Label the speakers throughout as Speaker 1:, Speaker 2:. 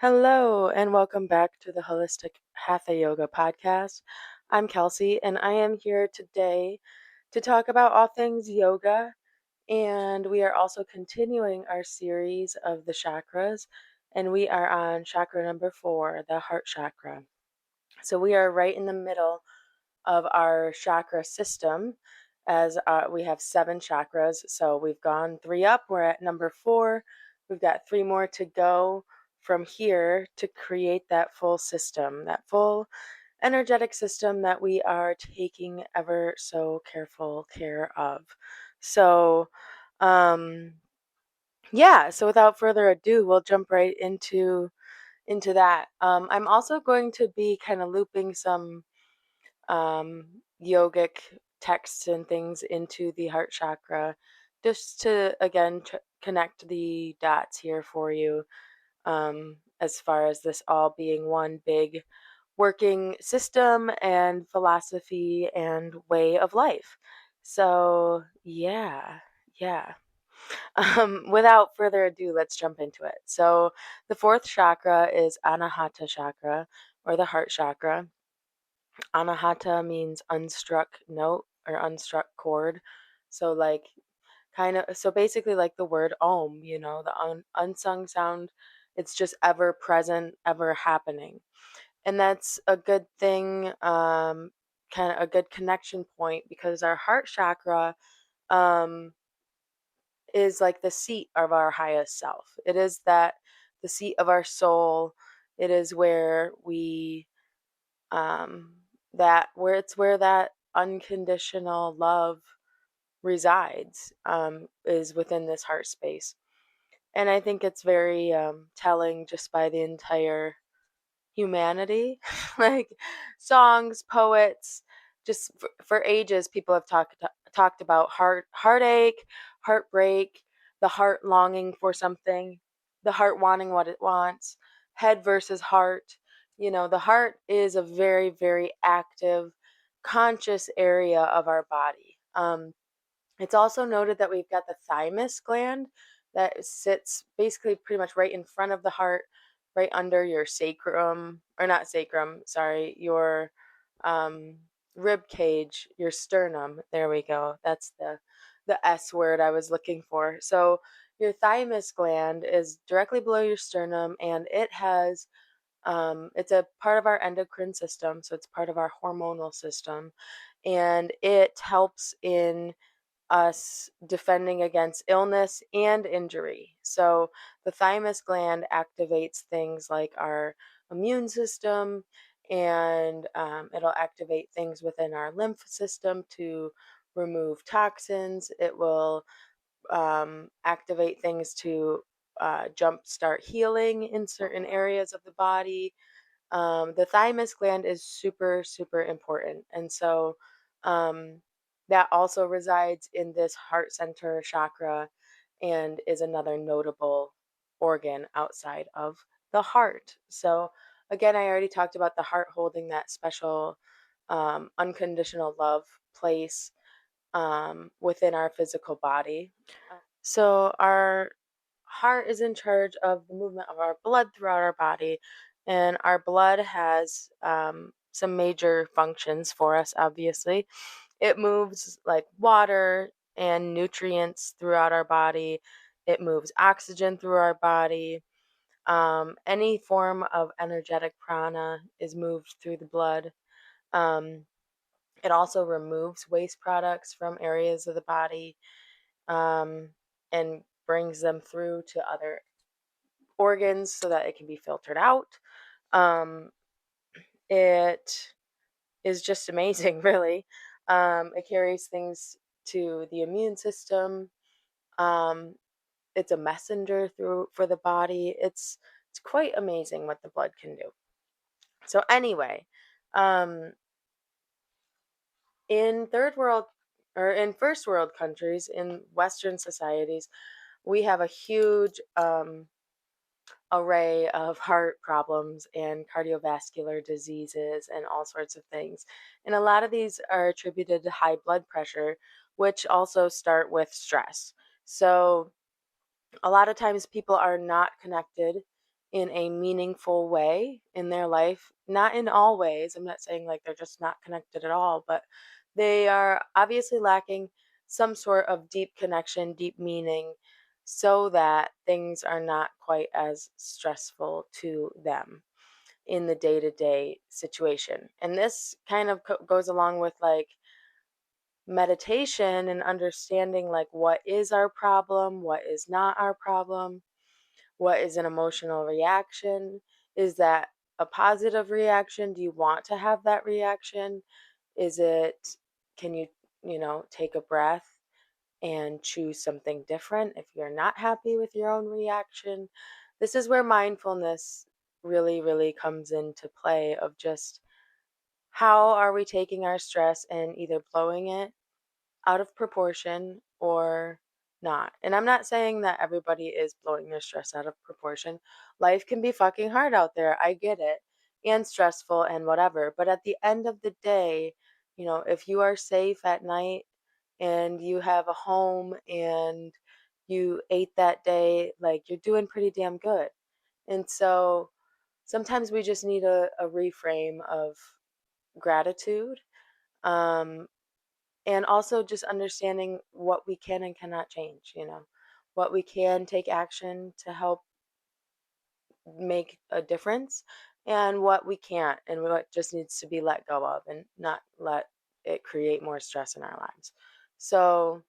Speaker 1: Hello, and welcome back to the Holistic Hatha Yoga podcast. I'm Kelsey, and I am here today to talk about all things yoga. And we are also continuing our series of the chakras, and we are on chakra number 4, the heart chakra. So we are right in the middle of our chakra system, as we have 7 chakras. So we've gone 3 up, we're at number 4. We've got 3 more to go from here to create that full system, that full energetic system that we are taking ever so careful care of. So, um, so without further ado, we'll jump right into that. I'm also going to be kind of looping some yogic texts and things into the heart chakra, just to again connect the dots here for you, as far as this all being one big working system and philosophy and way of life. So yeah. Without further ado, let's jump into it. So the 4th chakra is Anahata Chakra, or the heart chakra. Anahata means unstruck note or unstruck chord. So so basically like the word Om, the unsung sound. It's just ever present, ever happening. And that's a good thing, kind of a good connection point, because our heart chakra um, is like the seat of our highest self. It is the seat of our soul. It is where we where that unconditional love resides, is within this heart space. And I think it's very telling just by the entire humanity. Like songs, poets, just for ages, people have talked about heartache, heartbreak, the heart longing for something, the heart wanting what it wants, head versus heart. The heart is a very, very active, conscious area of our body. It's also noted that we've got the thymus gland that sits basically pretty much right in front of the heart, right under your sacrum, or not sacrum, sorry, your um, rib cage, your sternum. There we go. That's the S word I was looking for. So your thymus gland is directly below your sternum, and it's a part of our endocrine system, so it's part of our hormonal system, and it helps in us defending against illness and injury. So the thymus gland activates things like our immune system, and it'll activate things within our lymph system to remove toxins. It will activate things to jumpstart healing in certain areas of the body. The thymus gland is super, super important. And so that also resides in this heart center chakra and is another notable organ outside of the heart. So, again, I already talked about the heart holding that special unconditional love place within our physical body. So, our heart is in charge of the movement of our blood throughout our body, and our blood has some major functions for us, obviously. It moves like water and nutrients throughout our body, it moves oxygen through our body. Any form of energetic prana is moved through the blood. Um, it also removes waste products from areas of the body, um, and brings them through to other organs so that it can be filtered out. Um, it is just amazing, really. It carries things to the immune system. Um, it's a messenger through for the body. It's quite amazing what the blood can do. So anyway, um, in third world or in first world countries, in Western societies, we have a huge array of heart problems and cardiovascular diseases and all sorts of things. And a lot of these are attributed to high blood pressure, which also start with stress. So a lot of times people are not connected in a meaningful way in their life. Not in all ways. I'm not saying like they're just not connected at all, but they are obviously lacking some sort of deep connection, deep meaning, so that things are not quite as stressful to them in the day to day situation. And this kind of goes along with like meditation and understanding like what is our problem, what is not our problem, what is an emotional reaction. Is that a positive reaction? Do you want to have that reaction? Is it, can you, take a breath and choose something different if you're not happy with your own reaction? This is where mindfulness really, really comes into play of just how are we taking our stress and either blowing it out of proportion or not. And I'm not saying that everybody is blowing their stress out of proportion. Life can be fucking hard out there. I get it. And stressful and whatever. But at the end of the day, if you are safe at night and you have a home and you ate that day, like you're doing pretty damn good. And so sometimes we just need a reframe of gratitude. Um, and also just understanding what we can and cannot change, what we can take action to help make a difference, and what we can't, and what just needs to be let go of and not let it create more stress in our lives. So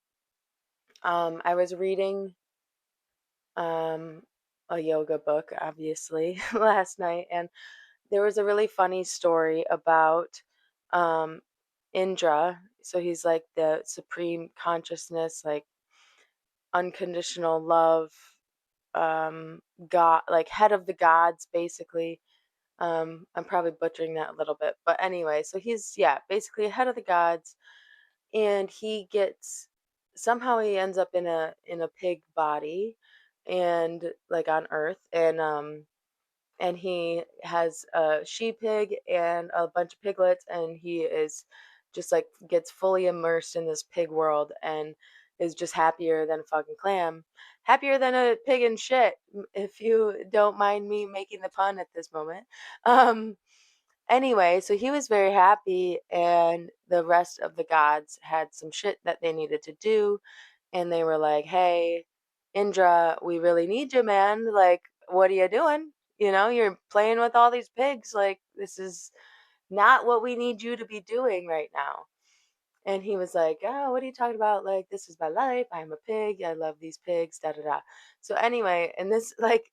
Speaker 1: I was reading um, a yoga book, obviously, last night, and there was a really funny story about um, Indra. So he's like the supreme consciousness, like unconditional love, god, like head of the gods, basically. I'm probably butchering that a little bit, but anyway, so he's, yeah, basically head of the gods, and he gets, somehow he ends up in a pig body, and like on earth, and he has a she pig and a bunch of piglets, and he is just like gets fully immersed in this pig world and is just happier than a fucking clam, happier than a pig in shit, if you don't mind me making the pun at this moment. um Anyway, so he was very happy, and the rest of the gods had some shit that they needed to do, and they were like, "Hey, Indra, we really need you, man. Like, what are you doing? You're playing with all these pigs. Like, this is not what we need you to be doing right now." And he was like, "Oh, what are you talking about? Like, this is my life. I'm a pig. I love these pigs, da da da." So, anyway, and this, like,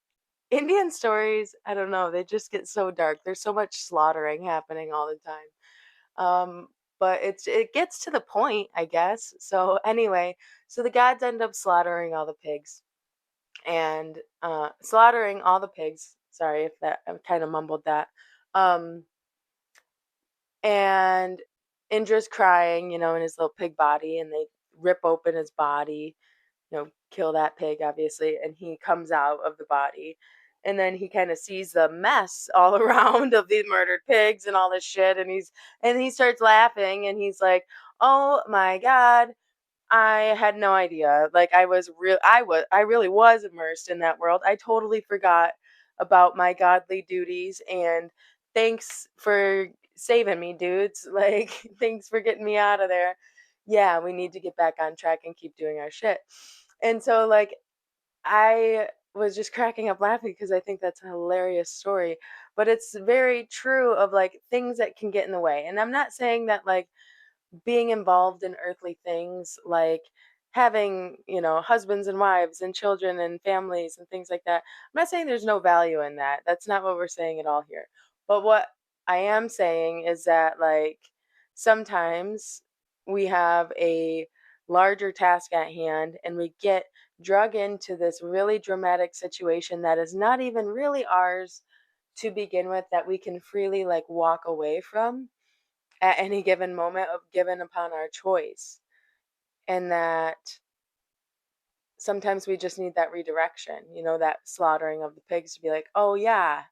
Speaker 1: Indian stories, I don't know, they just get so dark. There's so much slaughtering happening all the time. But it gets to the point, I guess. So anyway, so the gods end up slaughtering all the pigs, and slaughtering all the pigs. Sorry if that I kind of mumbled that. Um, and Indra's crying, in his little pig body, and they rip open his body, kill that pig, obviously, and he comes out of the body. And then he kind of sees the mess all around of the murdered pigs and all this shit, and he starts laughing, and he's like, "Oh my god, I had no idea. Like I really was immersed in that world. I totally forgot about my godly duties, and thanks for saving me, dudes. Like thanks for getting me out of there. Yeah, we need to get back on track and keep doing our shit." And so like I was just cracking up laughing because I think that's a hilarious story, but it's very true of like things that can get in the way. And I'm not saying that like being involved in earthly things like having, husbands and wives and children and families and things like that. I'm not saying there's no value in that. That's not what we're saying at all here. But what I am saying is that, like, sometimes we have a larger task at hand and we get drug into this really dramatic situation that is not even really ours to begin with, that we can freely like walk away from at any given moment of given upon our choice. And that sometimes we just need that redirection, that slaughtering of the pigs to be like, "Oh yeah,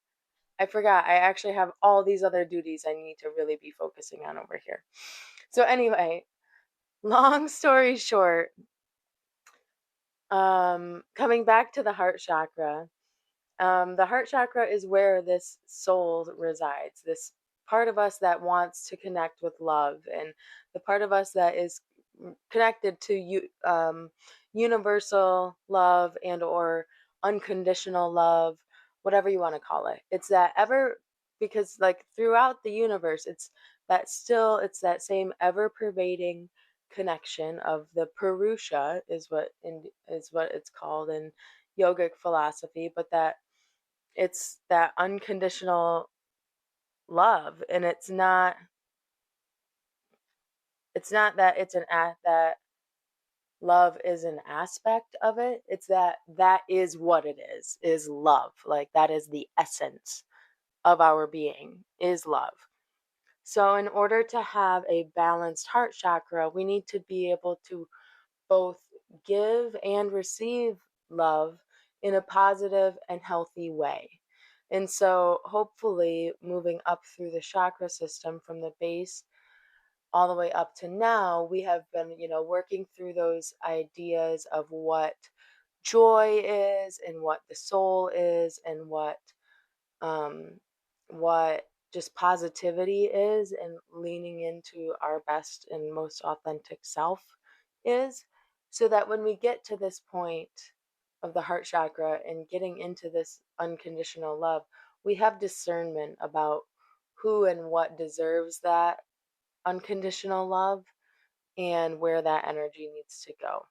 Speaker 1: I forgot. I actually have all these other duties I need to really be focusing on over here." So anyway, long story short, coming back to the heart chakra, The heart chakra is where this soul resides, this part of us that wants to connect with love, and the part of us that is connected to universal love and or unconditional love, whatever you want to call it. It's that ever, because like throughout the universe, it's that same ever pervading connection of the Purusha is what it's called in yogic philosophy, but that it's that unconditional love, and it's not that it's an act that love is an aspect of it. It's that is what it is love. Like that is the essence of our being, is love. So in order to have a balanced heart chakra, we need to be able to both give and receive love in a positive and healthy way. And so, hopefully, moving up through the chakra system from the base all the way up to now, we have been, working through those ideas of what joy is and what the soul is and um, what just positivity is and leaning into our best and most authentic self is, so that when we get to this point of the heart chakra and getting into this unconditional love, we have discernment about who and what deserves that unconditional love and where that energy needs to go.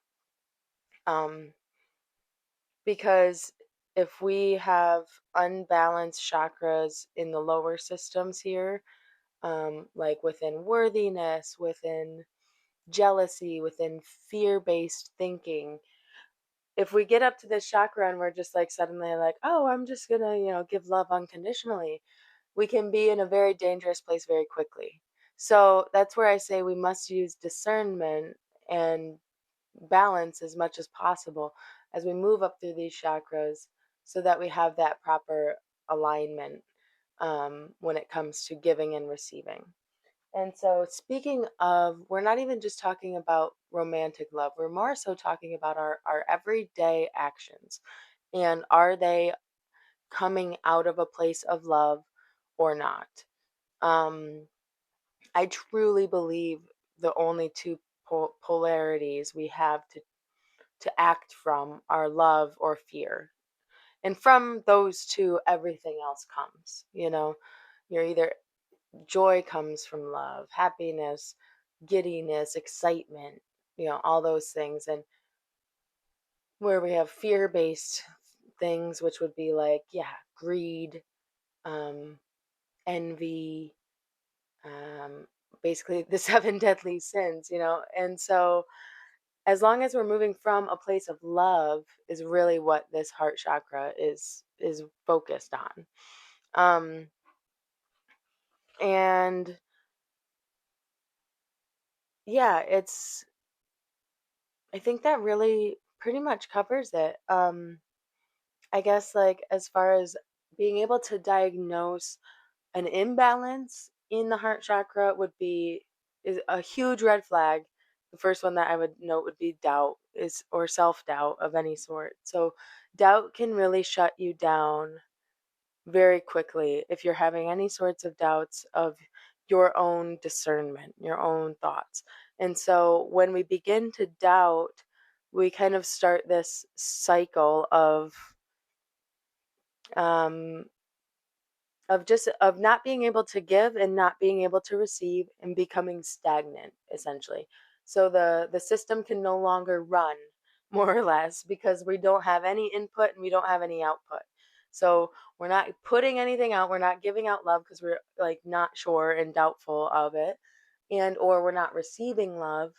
Speaker 1: Um, because if we have unbalanced chakras in the lower systems here, like within worthiness, within jealousy, within fear based thinking, if we get up to this chakra and we're just like suddenly like, oh, I'm just gonna, give love unconditionally, we can be in a very dangerous place very quickly. So that's where I say we must use discernment and balance as much as possible as we move up through these chakras, so that we have that proper alignment when it comes to giving and receiving. And so, speaking of, we're not even just talking about romantic love, we're more so talking about our everyday actions. And are they coming out of a place of love or not? Um, I truly believe the only two polarities we have to act from are love or fear. And from those two, everything else comes. You're either joy comes from love, happiness, giddiness, excitement, all those things. And where we have fear based things, which would be like, yeah, greed, um, envy, um, basically the seven deadly sins, And so, as long as we're moving from a place of love, is really what this heart chakra is focused on. And yeah, I think that really pretty much covers it. I guess like as far as being able to diagnose an imbalance in the heart chakra would be is a huge red flag. The first one that I would note would be doubt is or self-doubt of any sort. So doubt can really shut you down very quickly if you're having any sorts of doubts of your own discernment, your own thoughts. And so when we begin to doubt, we kind of start this cycle um, of not being able to give and not being able to receive and becoming stagnant, essentially. So the system can no longer run, more or less, because we don't have any input and we don't have any output. So we're not putting anything out, we're not giving out love because we're like not sure and doubtful of it, and or we're not receiving love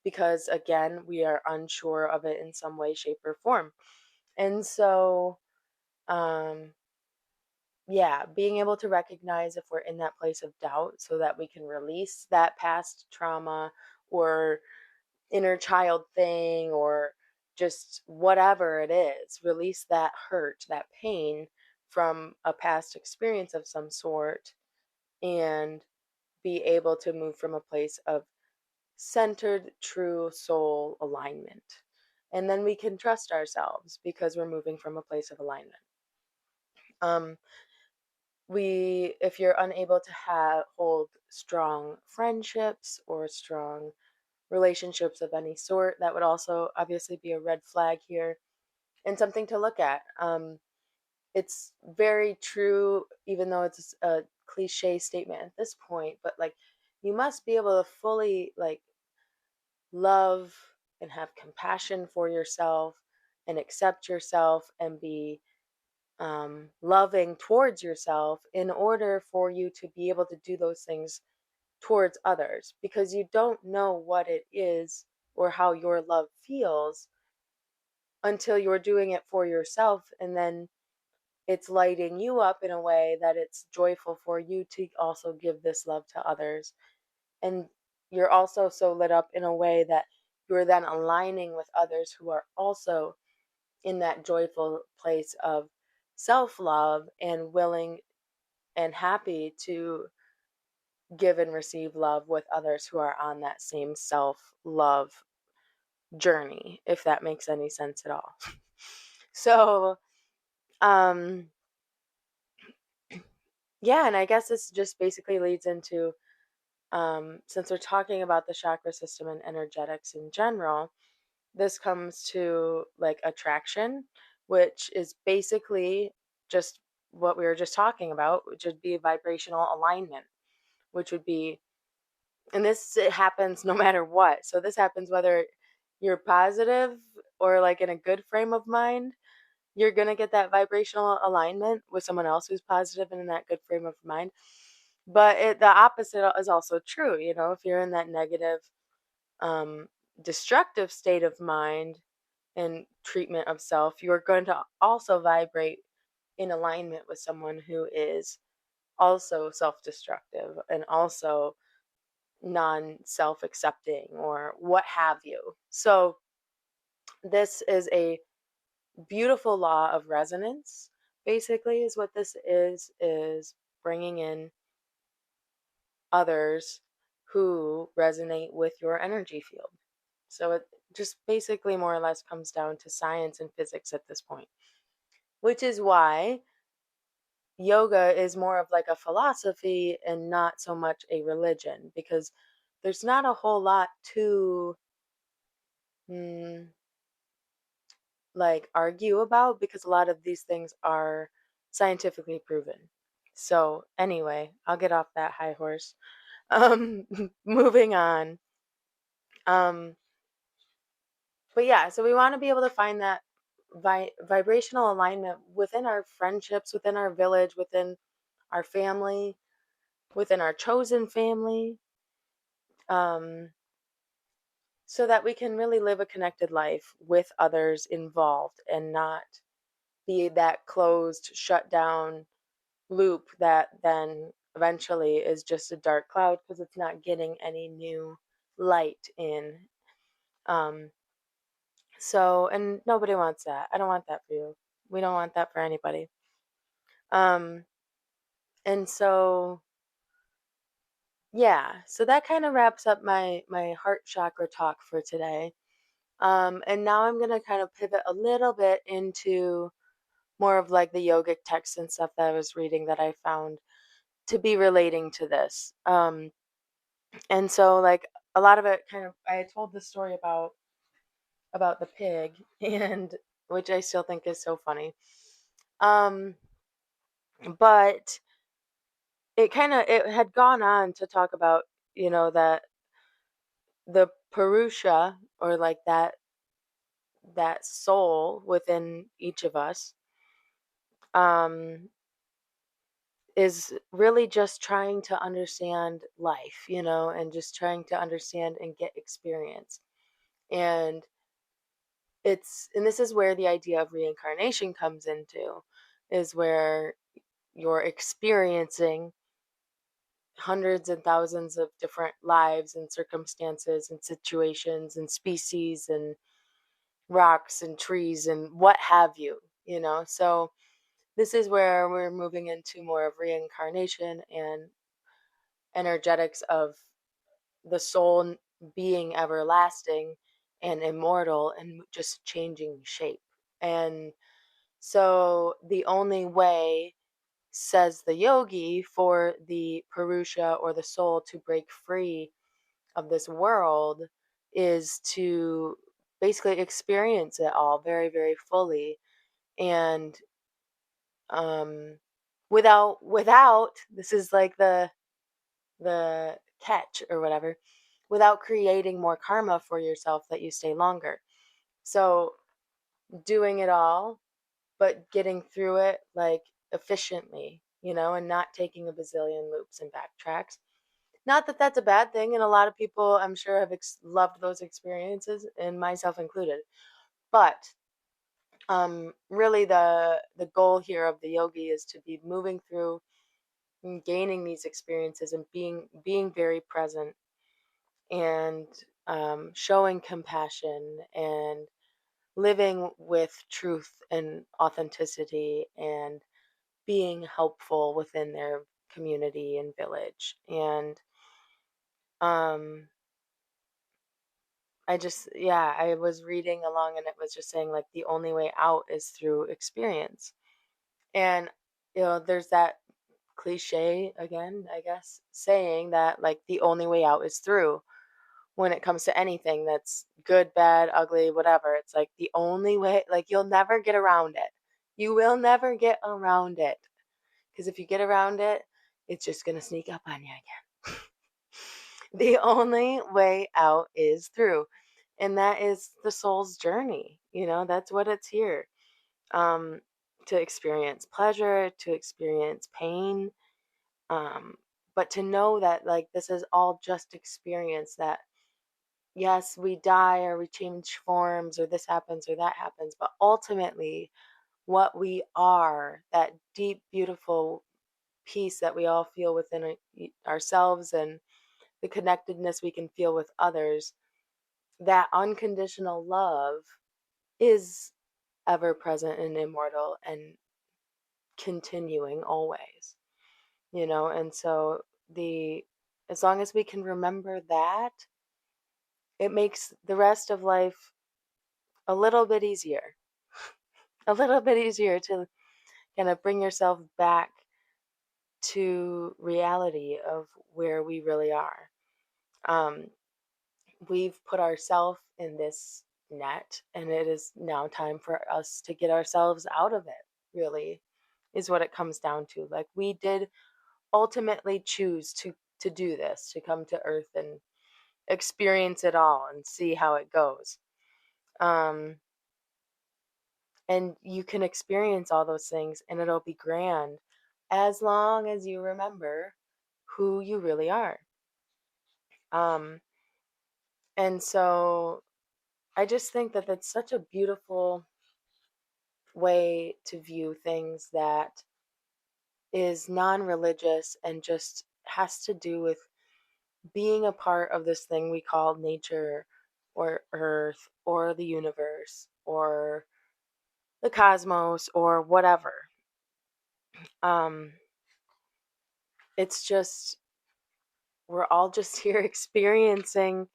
Speaker 1: because again we are unsure of it in some way, shape, or form. And so um yeah, being able to recognize if we're in that place of doubt so that we can release that past trauma or inner child thing or just whatever it is, release that hurt, that pain from a past experience of some sort, and be able to move from a place of centered, true soul alignment. And then we can trust ourselves because we're moving from a place of alignment. Um, if you're unable to hold strong friendships or strong relationships of any sort, that would also obviously be a red flag here and something to look at. It's very true, even though it's a cliche statement at this point, but like you must be able to fully like love and have compassion for yourself and accept yourself and be loving towards yourself in order for you to be able to do those things towards others, because you don't know what it is or how your love feels until you're doing it for yourself, and then it's lighting you up in a way that it's joyful for you to also give this love to others. And you're also so lit up in a way that you're then aligning with others who are also in that joyful place of self love and willing and happy to give and receive love with others who are on that same self love journey, if that makes any sense at all. So, um, yeah, and I guess this just basically leads into, since we're talking about the chakra system and energetics in general, this comes to like attraction, which is basically just what we were just talking about, which would be vibrational alignment, which would be, and this it happens no matter what. So this happens whether you're positive or like in a good frame of mind, you're going to get that vibrational alignment with someone else who's positive and in that good frame of mind. But the opposite is also true. You know, if you're in that negative, um, destructive state of mind and treatment of self, you're going to also vibrate in alignment with someone who is also self destructive and also non self accepting or what have you. So, this is a beautiful law of resonance, basically, is what this is bringing in others who resonate with your energy field. So, it just basically more or less comes down to science and physics at this point, which is why yoga is more of like a philosophy and not so much a religion, because there's not a whole lot to mm, like argue about, because a lot of these things are scientifically proven. So anyway, I'll get off that high horse. Um moving on. Um but yeah, so we want to be able to find that vibrational alignment within our friendships, within our village, within our family, within our chosen family, um, so that we can really live a connected life with others involved and not be that closed, shut down loop that then eventually is just a dark cloud because it's not getting any new light in. Um, and nobody wants that. I don't want that for you. We don't want that for anybody. Um, and so yeah, so that kind of wraps up my heart chakra talk for today. And now I'm gonna kind of pivot a little bit into more of like the yogic texts and stuff that I was reading that I found to be relating to this. And so like a lot of it kind of, I told the story about the pig and which I still think is so funny. Um, but it had gone on to talk about, that the Purusha, or like that soul within each of us, um is really just trying to understand life, and just trying to understand and get experience. And this is where the idea of reincarnation comes into, is where you're experiencing hundreds and thousands of different lives and circumstances and situations and species and rocks and trees and what have you. So this is where we're moving into more of reincarnation and energetics of the soul being everlasting and immortal and just changing shape. And So the only way, says the yogi, for the Purusha or the soul to break free of this world is to basically experience it all very, very fully. And um without this is like the catch or whatever, without creating more karma for yourself that you stay longer. So doing it all, but getting through it like efficiently, and not taking a bazillion loops and backtracks. Not that that's a bad thing, and a lot of people, I'm sure, have loved those experiences, and myself included. But really, the goal here of the yogi is to be moving through and gaining these experiences and being very present, and showing compassion and living with truth and authenticity, and being helpful within their community and village. And um I was reading along, and it was just saying, like, the only way out is through experience. And there's that cliche again, I guess, saying that, like, the only way out is through. When it comes to anything that's good, bad, ugly, whatever, it's like the only way, like, you'll never get around it. You will never get around it. Because if you get around it, it's just going to sneak up on you again. The only way out is through. And that is the soul's journey. That's what it's here. Um, to experience pleasure, to experience pain, but to know that, like, this is all just experience, that yes, we die or we change forms or this happens or that happens, but ultimately what we are, that deep, beautiful peace that we all feel within ourselves, and the connectedness we can feel with others, that unconditional love is ever present and immortal and continuing always, and so the as long as we can remember that, it makes the rest of life a little bit easier, a little bit easier to kind of bring yourself back to reality of where we really are. Um, we've put ourselves in this net, and it is now time for us to get ourselves out of it, really, is what it comes down to. Like, we did ultimately choose to do this, to come to earth and experience it all and see how it goes. Um, and you can experience all those things, and it'll be grand as long as you remember who you really are. Um, and so I just think that that's such a beautiful way to view things, that is non-religious and just has to do with being a part of this thing we call nature or earth or the universe or the cosmos or whatever. Um, it's just, we're all just here experiencing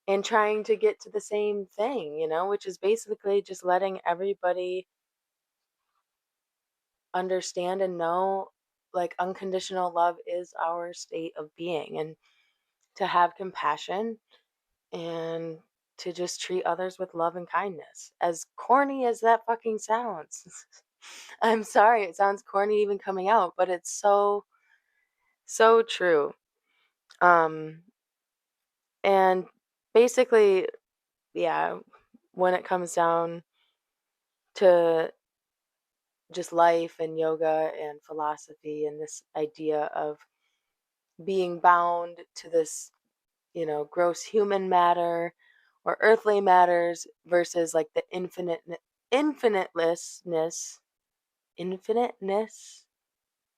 Speaker 1: and trying to get to the same thing, which is basically just letting everybody understand and know, like, unconditional love is our state of being, and to have compassion, and to just treat others with love and kindness. As corny as that fucking sounds. I'm sorry, it sounds corny even coming out, but it's so, so true. Um, and basically, yeah, when it comes down to just life and yoga and philosophy and this idea of being bound to this, gross human matter or earthly matters versus, like, the infinitelessness, infiniteness,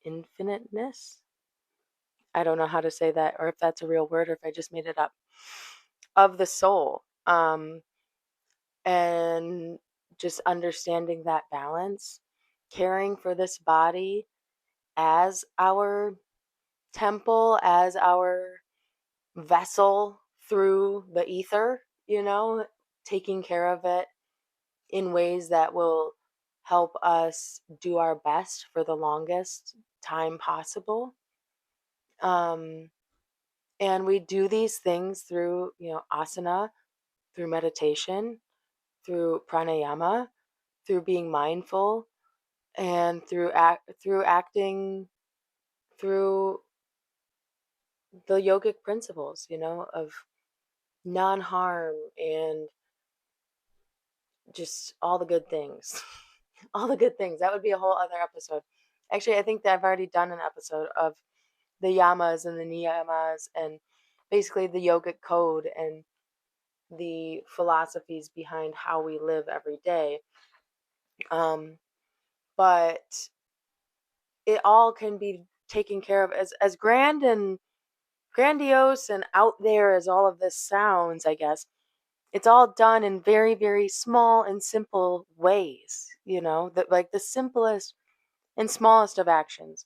Speaker 1: infiniteness. I don't know how to say that, or if that's a real word or if I just made it up, of the soul. And just understanding that balance, caring for this body as our temple, as our vessel through the ether, taking care of it in ways that will help us do our best for the longest time possible. And we do these things through, asana, through meditation, through pranayama, through being mindful, and through acting through the yogic principles, of non-harm and just all the good things. All the good things. That would be a whole other episode. Actually, I think that I've already done an episode of the yamas and the niyamas and basically the yogic code and the philosophies behind how we live every day. But it all can be taken care of as grand and grandiose and out there as all of this sounds, I guess. It's all done in very, very small and simple ways, that like the simplest and smallest of actions.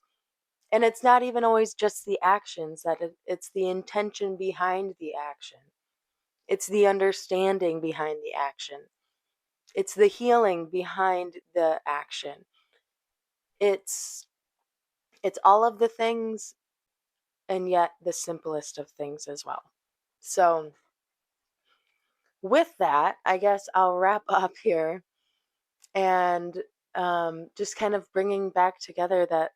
Speaker 1: And it's not even always just the actions, it's the intention behind the action. It's the understanding behind the action. It's the healing behind the action. It's all of the things, and yet the simplest of things as well. So with that, I guess I'll wrap up here and just kind of bringing back together that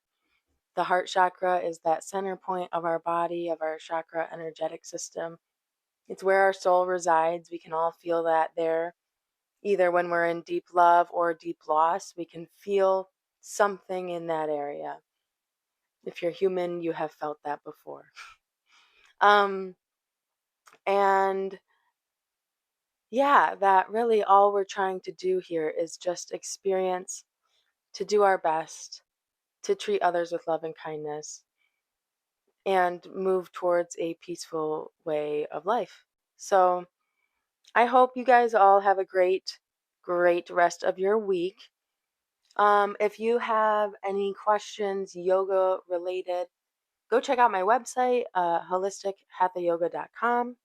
Speaker 1: the heart chakra is that center point of our body, of our chakra energetic system. It's where our soul resides. We can all feel that there. Either when we're in deep love or deep loss, we can feel something in that area. If you're human, you have felt that before. And yeah, that really all we're trying to do here is just experience, to do our best, to treat others with love and kindness, and move towards a peaceful way of life. So I hope you guys all have a great, great rest of your week. If you have any questions, yoga related, go check out my website, holistichathayoga.com.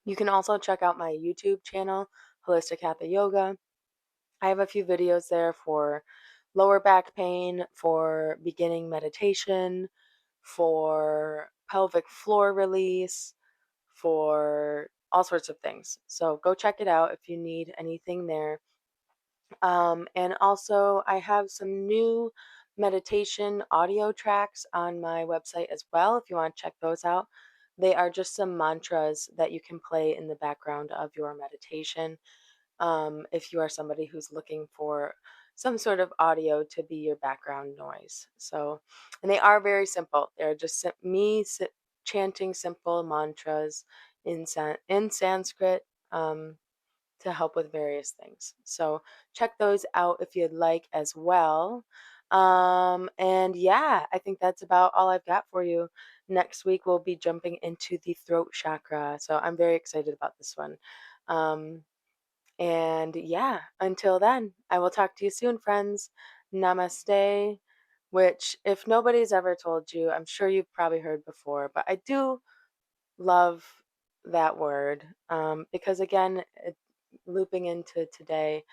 Speaker 1: You can also check out my YouTube channel, Holistic Hatha Yoga. I have a few videos there for lower back pain, for beginning meditation, for pelvic floor release, for all sorts of things. So go check it out if you need anything there. And also, I have some new meditation audio tracks on my website as well, if you want to check those out. They are just some mantras that you can play in the background of your meditation. If you are somebody who's looking for some sort of audio to be your background noise. So, and they are very simple. They're just chanting simple mantras in Sanskrit. To help with various things. So check those out if you'd like as well. And yeah, I think that's about all I've got for you. Next week, we'll be jumping into the throat chakra. So I'm very excited about this one. And yeah, until then, I will talk to you soon, friends. Namaste, which, if nobody's ever told you, I'm sure you've probably heard before, but I do love that word because, again, looping into today,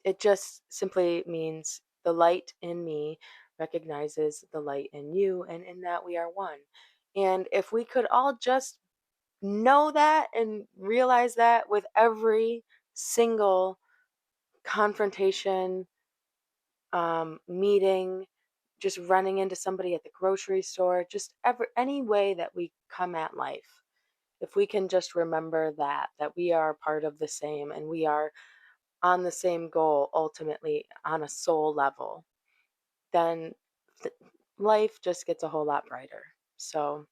Speaker 1: it just simply means the light in me recognizes the light in you, and in that we are one. And if we could all just know that and realize that with every single confrontation, meeting, just running into somebody at the grocery store, just any way that we come at life, if we can just remember that we are part of the same and we are on the same goal ultimately on a soul level, then life just gets a whole lot brighter. So,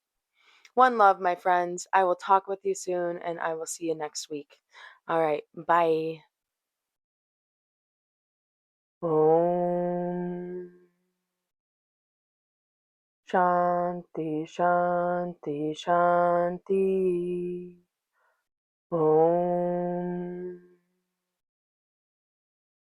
Speaker 1: one love, my friends. I will talk with you soon and I will see you next week. All right, bye. Om Shanti Shanti Shanti. Om